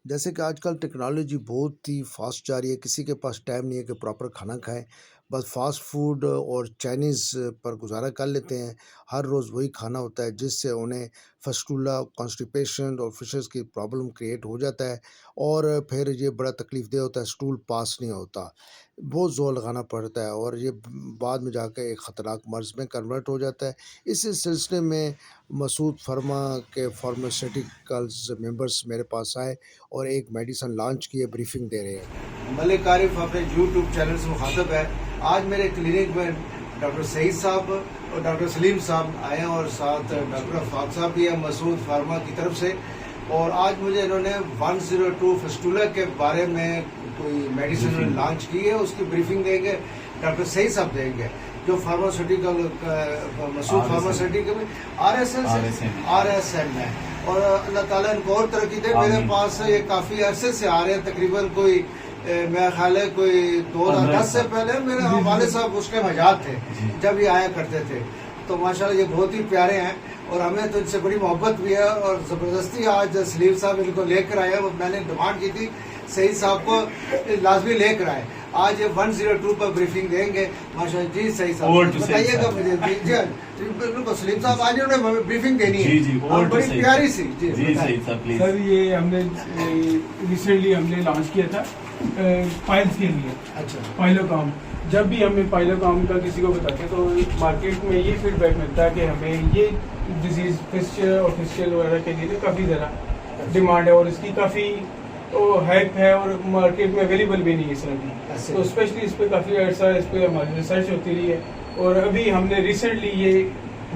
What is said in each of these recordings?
جیسے کہ آج کل ٹیکنالوجی بہت ہی فاسٹ جا رہی ہے، کسی کے پاس ٹائم نہیں ہے کہ پراپر کھانا کھائیں، بس فاسٹ فوڈ اور چائنیز پر گزارا کر لیتے ہیں۔ ہر روز وہی کھانا ہوتا ہے جس سے انہیں فسٹولا، کانسٹیپیشن اور فشز کی پرابلم کریٹ ہو جاتا ہے، اور پھر یہ بڑا تکلیف دہ ہوتا ہے، اسٹول پاس نہیں ہوتا، بہت زور لگانا پڑتا ہے اور یہ بعد میں جا کے ایک خطرناک مرض میں کنورٹ ہو جاتا ہے۔ اسی سلسلے میں مسعود فرما کے فارماسیوٹیکلز ممبرس میرے پاس آئے اور ایک میڈیسن لانچ کی ہے، بریفنگ دے رہے ہیں۔ ملک عارف اپنے یوٹیوب چینل سے مخاطب ہے۔ آج میرے کلینک میں ڈاکٹر سعید صاحب اور ڈاکٹر سلیم صاحب آئے ہیں، اور ساتھ ڈاکٹر افاق صاحب بھی ہیں مسعود فارما کی طرف سے، اور آج مجھے انہوں نے 102 فسٹولا کے بارے میں کوئی میڈیسن لانچ کی ہے، اس کی بریفنگ دیں گے ڈاکٹر سعید صاحب دیں گے، جو فارماسیوٹیکل مسعود فارماسیوٹیکل میں RSN ہے، اور اللہ تعالیٰ ان کو اور ترقی دے۔ میرے پاس یہ کافی عرصے سے آ رہے ہیں، تقریباً کوئی میرا خیال ہے کوئی 2010 سے پہلے میرے والد صاحب اس کے حجات تھے جب یہ آیا کرتے تھے، تو ماشاءاللہ یہ بہت ہی پیارے ہیں، اور ہمیں تو ان سے بڑی محبت بھی ہے، اور زبردستی آج سلیم صاحب ان کو لے کر آئے، میں نے ڈیمانڈ کی تھی سعید صاحب کو لازمی لے کر آئے، آج 102 پر بریفنگ دیں گے ماشاءاللہ۔ جی سعید صاحب بتائیے گا مجھے۔ جی بالکل سلیم صاحب آج انہوں نے بریفنگ دینی ہے، بڑی پیاری سی۔ جی سر یہ ہم نے ریسنٹلی ہم نے لانچ کیا تھا پائلس کے لیے۔ اچھا، پائلو کام، جب بھی ہمیں پائلو کام کا کسی کو بتاتے ہیں تو مارکیٹ میں یہ فیڈ بیک ملتا ہے کہ ہمیں یہ ڈیزیز فسچر اور فسچل وغیرہ کے لیے کافی زیادہ ڈیمانڈ ہے، اور اس کی کافی ہیلپ ہے، اور مارکیٹ میں اویلیبل بھی نہیں ہے اس طرح کی، تو اسپیشلی اس پہ کافی عرصہ اس پہ ہماری ریسرچ ہوتی رہی ہے، اور ابھی ہم نے ریسنٹلی یہ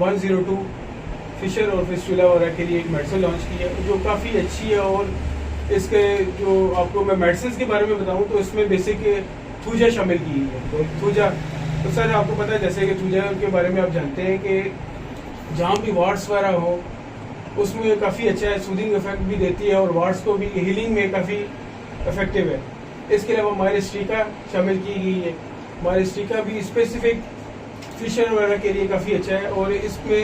102 فشر اور فسچولا وغیرہ کے لیے ایک میڈیسن لانچ کی ہے جو کافی اچھی ہے، اور اس کے جو آپ کو میں میڈیسنس کے بارے میں بتاؤں تو اس میں بیسک تھوجا شامل کی ہے۔ تھوجا تو سر آپ کو پتہ ہے جیسے کہ تھوجا کے بارے میں آپ جانتے ہیں کہ جہاں بھی وارڈس وغیرہ ہو اس میں کافی اچھا ہے، سودنگ افیکٹ بھی دیتی ہے، اور وارڈس کو بھی ہیلنگ میں کافی افیکٹو ہے۔ اس کے علاوہ مائلسٹریکا شامل کی گئی ہے، مائلسٹریکا بھی اسپیسیفک فشر وغیرہ کے لیے کافی اچھا ہے، اور اس میں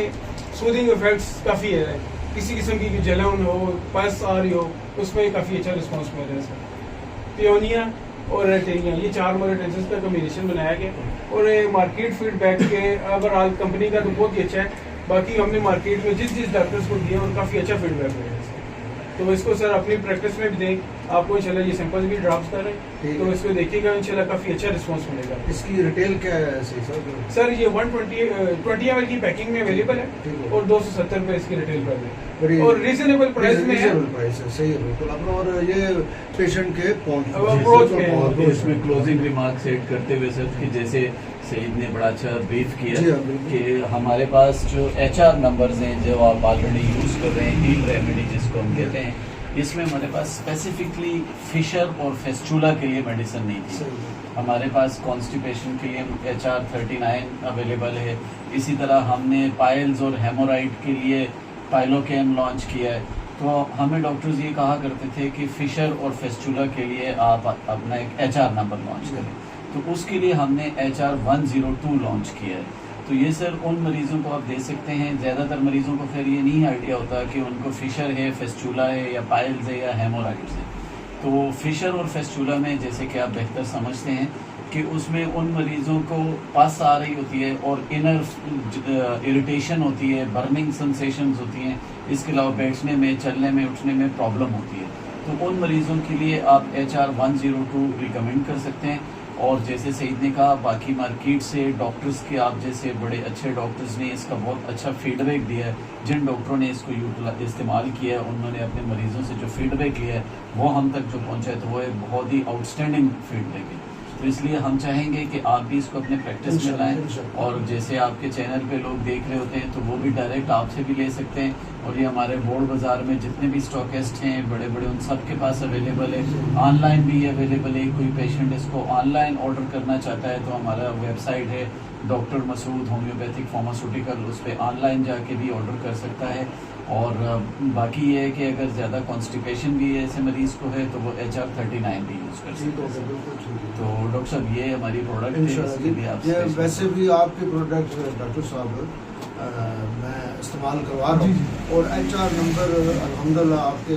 سودنگ افیکٹس کافی ہے، کسی قسم کی جلن ہو، پس آ رہی ہو، اس میں کافی اچھا رسپانس مل رہا ہے سر۔ پیونیا اور ریٹینیا یہ 4 مولیکولز کا کمبینیشن بنایا گیا، اور مارکیٹ فیڈ بیک کے اوور آل کمپنی کا تو بہت ہی اچھا ہے، باقی ہم نے مارکیٹ میں جس ڈاکٹرز کو دیا اور کافی اچھا فیڈ بیک ملا ہے سر، تو اس کو سر اپنی پریکٹس میں بھی دیں، آپ کو انشاءاللہ یہ سیمپلز بھی ڈراپس کر رہے ہیں تو اس کو دیکھیے گا، انشاءاللہ کافی اچھا رسپانس ملے گا۔ اس کی ریٹیل کیا ہے سر یہ 120 ml کی پیکنگ میں اویلیبل ہے، اور 270 روپے اس کی ریٹیل پر ہے، اور ریزنیبل پرائس میں ہے۔ صحیح ہے بالکل، اور یہ پیشنٹ کے اپروچ میں اس میں کلوزنگ ریمارکس ایڈ کرتے ہوئے سر کہ جیسے سعید نے بڑا اچھا بریف کیا کہ ہمارے پاس جو HR نمبرز ہیں جو آپ آلریڈی یوز کر رہے ہیں، ہیل ریمیڈی جس کو ہم کہتے ہیں، اس میں ہمارے پاس اسپیسیفکلی فشر اور فیسچولا کے لیے میڈیسن نہیں تھی، ہمارے پاس کانسٹیپیشن کے لیے HR 39 اویلیبل ہے، اسی طرح ہم نے پائلز اور ہیمورائڈ کے لیے پائلوکیم لانچ کیا ہے، تو ہمیں ڈاکٹرز یہ کہا کرتے تھے کہ فشر اور فیسچولا کے لیے آپ اپنا ایک HR نمبر لانچ کریں، تو اس کے لیے ہم نے HR 102 لانچ کیا ہے، تو یہ سر ان مریضوں کو آپ دے سکتے ہیں، زیادہ تر مریضوں کو خیر یہ نہیں آئیڈیا ہوتا کہ ان کو فشر ہے، فیسچولا ہے، یا پائلز ہے، یا ہیمورائڈز ہے، تو فشر اور فیسچولا میں جیسے کہ آپ بہتر سمجھتے ہیں کہ اس میں ان مریضوں کو پس آ رہی ہوتی ہے اور انر اریٹیشن ہوتی ہے، برننگ سنسیشنز ہوتی ہیں، اس کے علاوہ بیٹھنے میں، چلنے میں، اٹھنے میں پرابلم ہوتی ہے، تو ان مریضوں کے لیے آپ HR 102 ریکمینڈ کر سکتے ہیں، اور جیسے سعید نے کہا باقی مارکیٹ سے ڈاکٹرز کے آپ جیسے بڑے اچھے ڈاکٹرز نے اس کا بہت اچھا فیڈ بیک دیا ہے، جن ڈاکٹروں نے اس کو استعمال کیا ہے انہوں نے اپنے مریضوں سے جو فیڈ بیک لیا ہے وہ ہم تک جو پہنچا ہے تو وہ ایک بہت ہی آؤٹ اسٹینڈنگ فیڈ بیک ہے، تو اس لیے ہم چاہیں گے کہ آپ بھی اس کو اپنے پریکٹس میں لائیں، اور جیسے آپ کے چینل پہ لوگ دیکھ رہے ہوتے ہیں تو وہ بھی ڈائریکٹ آپ سے بھی لے سکتے ہیں، اور یہ ہمارے بورڈ بازار میں جتنے بھی اسٹاکسٹ ہیں بڑے بڑے ان سب کے پاس اویلیبل ہے، آن لائن بھی اویلیبل ہے، کوئی پیشنٹ اس کو آن لائن آرڈر کرنا چاہتا ہے تو ہمارا ویب سائٹ ہے ڈاکٹر مسعود ہومیوپیتھک فارماسیوٹیکل، اس پہ آن لائن جا کے بھی آرڈر کر سکتا ہے، اور باقی یہ ہے کہ اگر زیادہ کانسٹیپیشن بھی ایسے مریض کو ہے تو وہ HR 39 بھی یوز کر سکتے ہیں، تو ڈاکٹر صاحب یہ ہماری پروڈکٹ ہے، ویسے بھی آپ کے پروڈکٹ ڈاکٹر صاحب میں استعمال کروا رہا ہوں، اور HR نمبر الحمدللہ آپ کے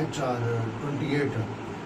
HR-28,